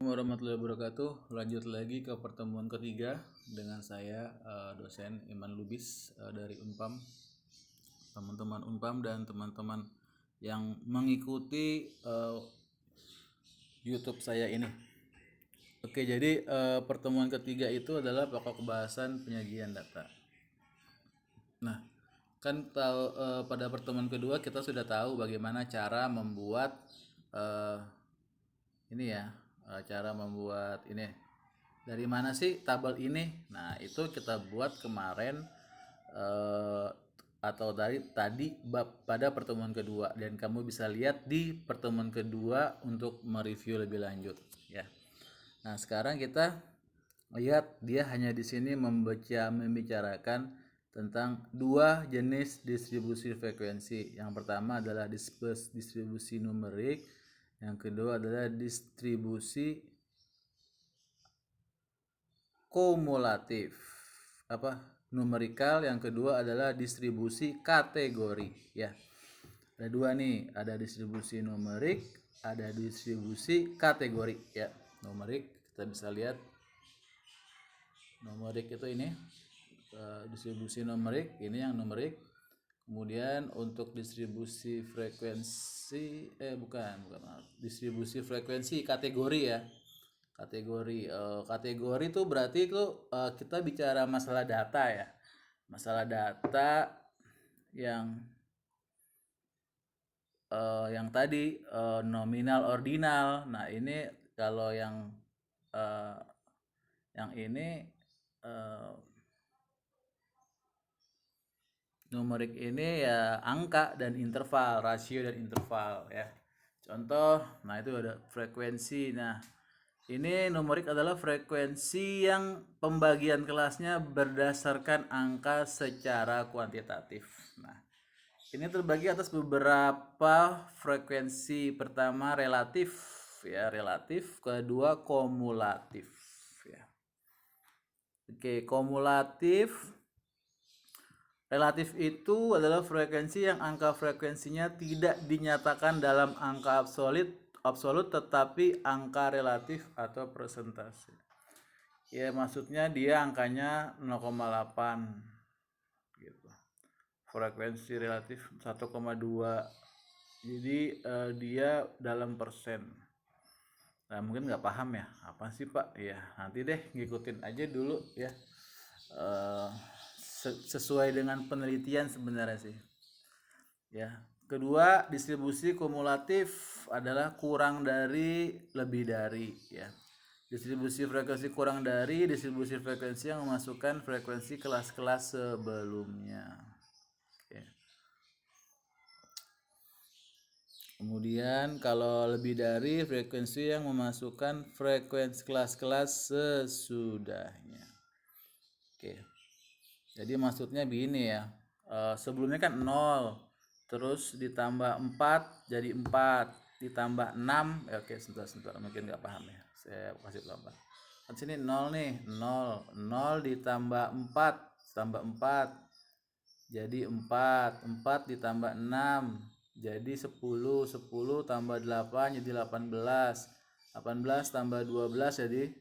Warahmatullahi wabarakatuh. Lanjut lagi ke pertemuan ketiga dengan saya dosen Iman Lubis dari Unpam. Teman-teman Unpam dan teman-teman yang mengikuti YouTube saya ini. Oke, jadi pertemuan ketiga itu adalah pokok bahasan penyajian data. Nah, kan tahu pada pertemuan kedua kita sudah tahu bagaimana cara membuat eh, ini ya, cara membuat ini. Dari mana sih tabel ini? Nah, itu kita buat kemarin eh, atau tadi pada pertemuan kedua, dan kamu bisa lihat di pertemuan kedua untuk mereview lebih lanjut ya. Nah, sekarang kita lihat dia hanya di sini membicarakan tentang dua jenis distribusi frekuensi. Yang pertama adalah distribusi numerik, yang kedua adalah distribusi kumulatif. Numerikal. Yang kedua adalah distribusi kategori ya. Ada dua nih, ada distribusi numerik, ada distribusi kategori ya. Numerik kita bisa lihat, numerik itu ini distribusi numerik, ini yang numerik. Kemudian untuk distribusi frekuensi distribusi frekuensi kategori ya. Kategori itu berarti itu kita bicara masalah data ya, masalah data yang tadi nominal ordinal. Nah, ini kalau uh, yang ini uh, numerik ini ya angka dan interval, rasio dan interval ya. Contoh, nah itu ada frekuensi. Nah, ini numerik adalah frekuensi yang pembagian kelasnya berdasarkan angka secara kuantitatif. Nah, ini terbagi atas beberapa frekuensi. Pertama relatif ya, relatif. Kedua kumulatif ya. Oke, kumulatif. Relatif itu adalah frekuensi yang angka frekuensinya tidak dinyatakan dalam angka absolut tetapi angka relatif atau persentase. Ya, maksudnya dia angkanya 0,8 gitu. Frekuensi relatif 1,2. Jadi dia dalam persen. Nah, mungkin nggak paham ya, apa sih Pak? Ya, nanti deh ngikutin aja dulu ya. Uh, Sesuai dengan penelitian sebenarnya sih ya. Kedua, distribusi kumulatif adalah kurang dari lebih dari ya. Distribusi frekuensi kurang dari distribusi frekuensi yang memasukkan frekuensi kelas-kelas sebelumnya. Oke. Kemudian kalau lebih dari frekuensi yang memasukkan frekuensi kelas-kelas sesudahnya. Oke. Jadi maksudnya begini ya. Sebelumnya kan 0, terus ditambah 4 jadi 4, ditambah 6 ya. Oke, sebentar mungkin nggak paham ya, saya kasih pelan-pelan. Kan sini 0 nih, 0 ditambah 4 tambah 4 jadi 4, 4 ditambah 6 jadi 10, 10 tambah 8 jadi 18, 18 tambah 12 jadi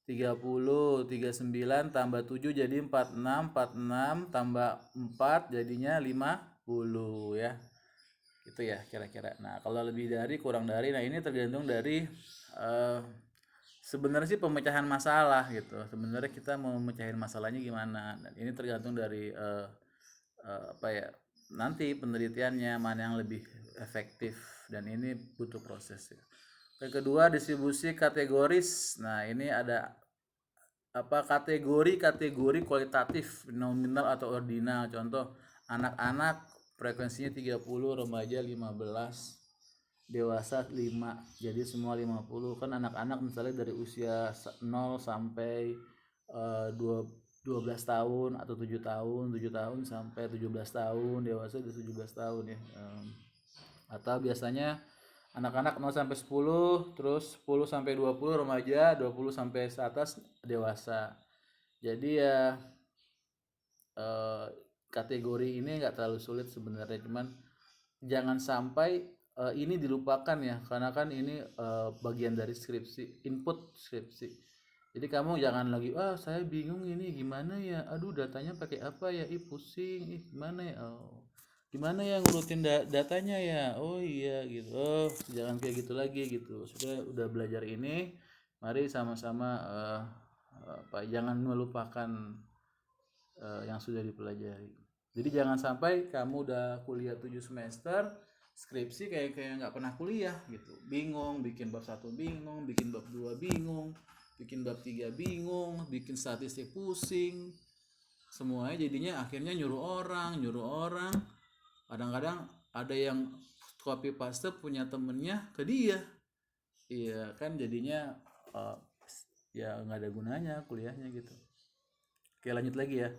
30, 39 tambah 7 jadi 46, 46 tambah 4 jadinya 50 ya. Gitu ya kira-kira. Nah, kalau lebih dari kurang dari, nah ini tergantung dari sebenarnya sih pemecahan masalah gitu. Sebenarnya kita mau mecahin masalahnya gimana. Dan ini tergantung dari apa ya, nanti penelitiannya mana yang lebih efektif, dan ini butuh proses ya. Yang kedua, distribusi kategoris. Nah, ini ada kategori kualitatif, nominal atau ordinal. Contoh, anak-anak frekuensinya 30, remaja 15, dewasa 5. Jadi semua 50. Kan anak-anak misalnya dari usia 0 sampai 12 tahun atau 7 tahun, 7 tahun sampai 17 tahun, dewasa di 17 tahun ya. Atau biasanya anak-anak 0 sampai 10, terus 10 sampai 20 remaja, 20 sampai atas dewasa. Jadi ya kategori ini nggak terlalu sulit sebenarnya, cuman jangan sampai ini dilupakan ya, karena kan ini bagian dari skripsi, input skripsi. Jadi kamu jangan lagi, saya bingung ini gimana ya, aduh datanya pakai apa ya, pusing, gimana ya, gimana ya ngurutin datanya ya, oh iya gitu, jangan kayak gitu lagi gitu. Sudah udah belajar ini, mari sama-sama jangan melupakan yang sudah dipelajari. Jadi jangan sampai kamu udah kuliah 7 semester, skripsi kayak nggak pernah kuliah gitu. Bingung, bikin bab 1 bingung, bikin bab 2 bingung, bikin bab 3 bingung, bikin statistik pusing. Semuanya jadinya akhirnya nyuruh orang. Kadang-kadang ada yang copy paste punya temennya ke dia. Iya kan jadinya ya nggak ada gunanya kuliahnya gitu. Oke lanjut lagi ya.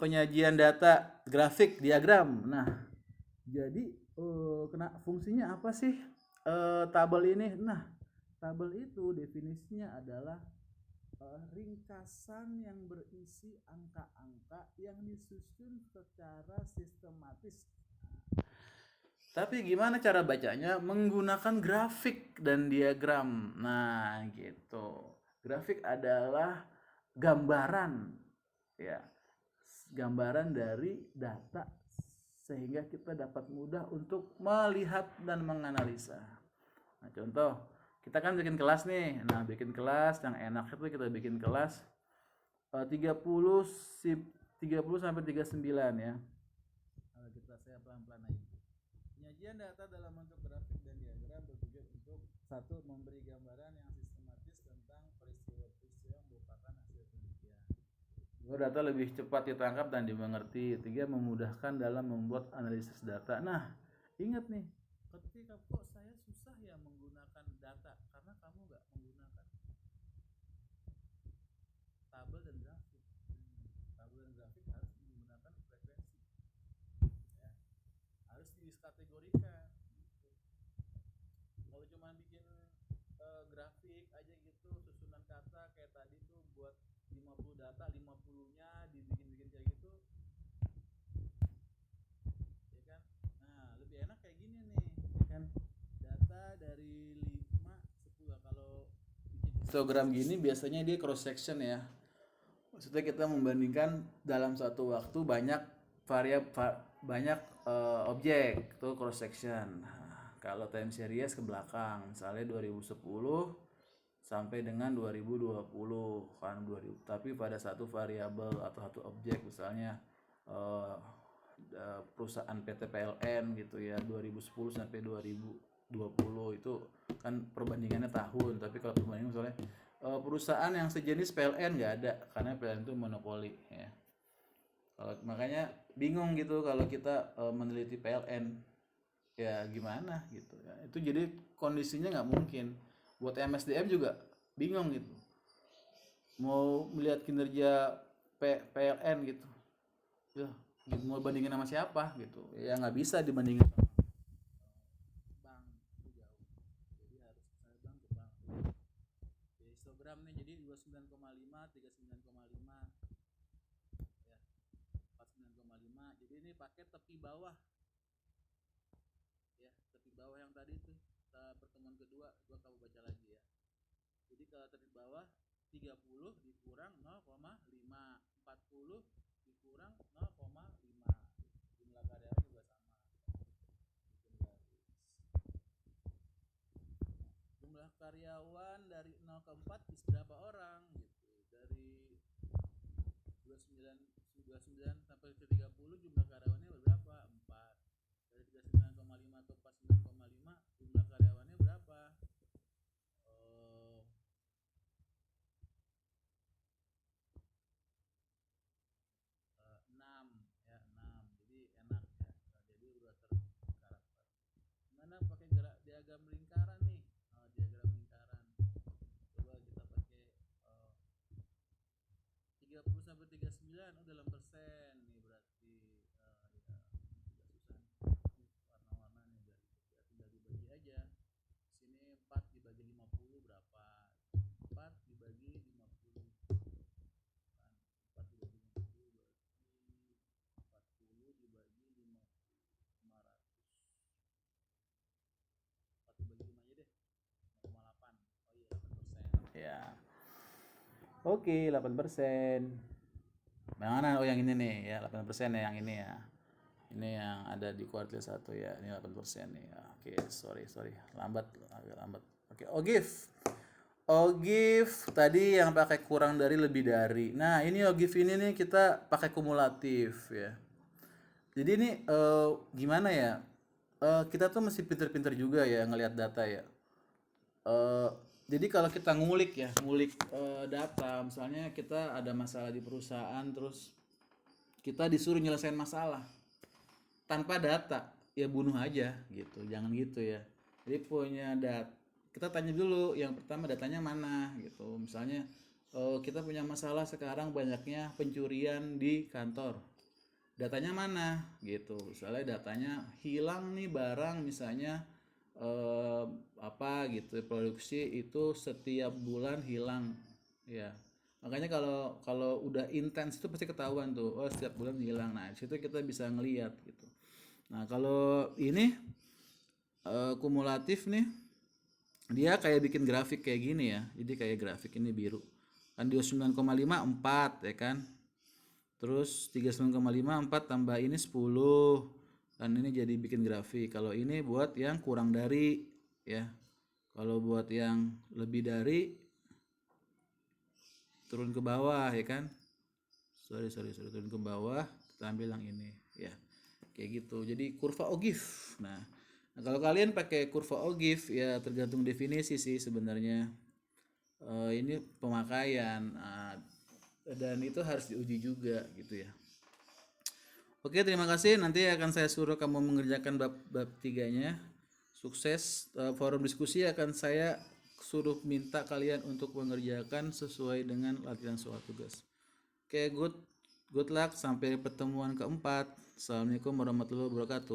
Penyajian data grafik diagram. Nah, jadi kena fungsinya apa sih tabel ini? Nah, tabel itu definisinya adalah ringkasan yang berisi angka-angka yang disusun secara sistematis. Tapi gimana cara bacanya? Menggunakan grafik dan diagram. Nah, gitu. Grafik adalah gambaran ya. Gambaran dari data sehingga kita dapat mudah untuk melihat dan menganalisa. Nah, contoh, kita kan bikin kelas nih. Nah, bikin kelas yang enak itu kita bikin kelas 30 sampai 39 ya. Saya pelan-pelan aja. Penyajian data dalam bentuk grafik dan diagram bertujuan untuk satu memberi gambaran yang sistematis tentang peristiwa-peristiwa yang merupakan hasil penelitian. Dua, data lebih cepat ditangkap dan dimengerti. Tiga, memudahkan dalam membuat analisis data. Nah, ingat nih, ketika kok saya susah ya menggunakan data karena kamu nggak menggunakan tabel dan grafik. Tabel dan grafik harus menggunakan frekuensi. Ya, harus dikategorikan. Kalau cuma bikin grafik aja gitu, susunan kata kayak tadi tuh buat 50 data, 50-nya dibikin-bikin kayak gitu, ya kan? Nah, lebih enak kayak gini nih, ya kan? Data dari 5, 10. Kalau bikin histogram gini biasanya dia cross section ya. Maksudnya kita membandingkan dalam satu waktu banyak banyak objek tuh cross section. Nah, kalau time series ke belakang, misalnya 2010 sampai dengan 2020 kan 2000, tapi pada satu variabel atau satu objek misalnya perusahaan PT PLN gitu ya 2010 sampai 2020 itu kan perbandingannya tahun, tapi kalau perbandingan misalnya perusahaan yang sejenis PLN nggak ada karena PLN itu monopoli ya. Makanya bingung gitu kalau kita meneliti PLN ya gimana gitu ya. Itu jadi kondisinya nggak mungkin. Buat MSDM juga bingung gitu mau melihat kinerja PLN gitu ya gitu, mau bandingin sama siapa gitu ya nggak bisa dibandingin sama bank itu jauh, jadi harus saya bank ke bank ya. Histogram nih jadi 29,5 39,5 ya 49,5, jadi ini pakai tepi bawah ya, tepi bawah yang tadi tuh pertemuan kedua gua kamu baca lagi ya. Jadi ke tepi bawah 30 dikurang 0,5, 40 dikurang 0,5, jumlah karyawan juga sama. Jumlah karyawan dari 0 ke 4 bisa berapa orang gitu. Dari 29 sampai ke 30 jumlah karyawannya berapa? 4. Dari 39,5 ke 49,5 jumlah karyawannya berapa? 6 ya, 6. Jadi enak ya. Jadi udah terkarakter. Gimana pakai diagram lingkaran nih? Diagram lingkaran. Coba kita pakai 30 sampai 39 dalam persen nih berarti ya. Oke, 8%. Mana? Oh, yang ini nih ya, 8% ya, yang ini ya. Ini yang ada di kuartil 1 ya. Ini 8% nih. Ya, oke, sorry. Lambat, agak lambat. Oke, OGIF. OGIF tadi yang pakai kurang dari lebih dari. Nah, ini OGIF ini nih kita pakai kumulatif ya. Jadi ini gimana ya? Kita tuh mesti pinter-pinter juga ya ngelihat data ya. Eh, jadi kalau kita ngulik data, misalnya kita ada masalah di perusahaan, terus kita disuruh nyelesain masalah tanpa data, ya bunuh aja gitu, jangan gitu ya. Jadi punya kita tanya dulu, yang pertama datanya mana gitu. Misalnya kita punya masalah sekarang banyaknya pencurian di kantor, datanya mana gitu. Misalnya datanya hilang nih barang, misalnya eh, apa gitu, produksi itu setiap bulan hilang ya. Makanya kalau kalau udah intens itu pasti ketahuan tuh, oh setiap bulan hilang. Nah situ kita bisa ngelihat gitu. Nah kalau ini kumulatif nih, dia kayak bikin grafik kayak gini ya. Jadi kayak grafik ini biru kan, 29,5 4 ya kan. Terus 39,5 4 tambah ini 10. Kan ini jadi bikin grafik. Kalau ini buat yang kurang dari ya. Kalau buat yang lebih dari turun ke bawah ya kan. Sorry, turun ke bawah, kita ambil yang ini ya. Kayak gitu. Jadi kurva OGIF. Nah, kalau kalian pakai kurva OGIF ya tergantung definisi sih sebenarnya. Ini pemakaian. Dan itu harus diuji juga gitu ya. Oke, terima kasih. Nanti akan saya suruh kamu mengerjakan bab 3-nya. Sukses. Forum diskusi akan saya suruh minta kalian untuk mengerjakan sesuai dengan latihan soal tugas. Oke, good luck sampai pertemuan keempat. Assalamualaikum warahmatullahi wabarakatuh.